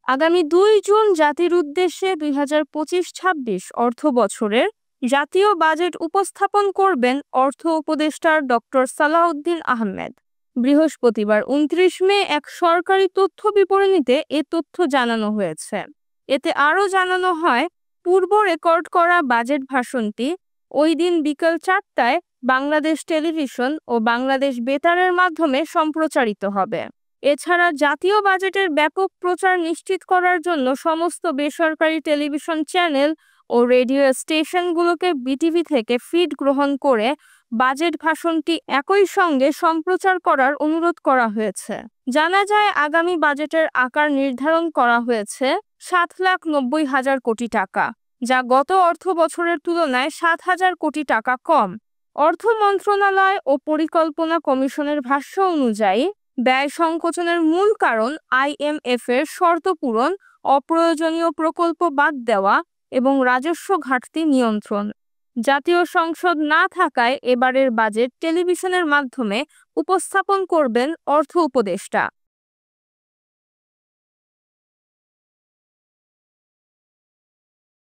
আগামী ২ জুন জাতির উদ্দেশ্যে ২০২৫-২৬ অর্থ বছরের জাতীয় বাজেট উপস্থাপন করবেন অর্থ উপদেষ্টা ডক্টর সালাউদ্দিন আহমেদ। বৃহস্পতিবার ২৯ মে এক সরকারি তথ্য বিবরণীতে এ তথ্য জানানো হয়েছে। এতে আরও জানানো হয়, পূর্ব রেকর্ড করা বাজেট ভাষণটি ওই দিন বিকেল ৪টায় বাংলাদেশ টেলিভিশন ও বাংলাদেশ বেতারের মাধ্যমে সম্প্রচারিত হবে। এছাড়া জাতীয় বাজেটের ব্যাপক প্রচার নিশ্চিত করার জন্য সমস্ত বেসরকারি টেলিভিশন চ্যানেল ও রেডিও স্টেশনগুলোকে বিটিভি থেকে ফিড গ্রহণ করে বাজেট ভাষণটি একই সঙ্গে সম্প্রচার করার অনুরোধ করা হয়েছে। জানা যায়, আগামী বাজেটের আকার নির্ধারণ করা হয়েছে ৭,৯০,০০০ কোটি টাকা, যা গত অর্থ বছরের তুলনায় ৭,০০০ কোটি টাকা কম। অর্থ মন্ত্রণালয় ও পরিকল্পনা কমিশনের ভাষ্য অনুযায়ী, ব্যয় সংকোচনের মূল কারণ আইএমএফের শর্ত পূরণ, অপ্রয়োজনীয় প্রকল্প বাদ দেওয়া এবং রাজস্ব ঘাটতি নিয়ন্ত্রণ। জাতীয় সংসদ না থাকায় এবারের বাজেট টেলিভিশনের মাধ্যমে উপস্থাপন করবেন অর্থ উপদেষ্টা।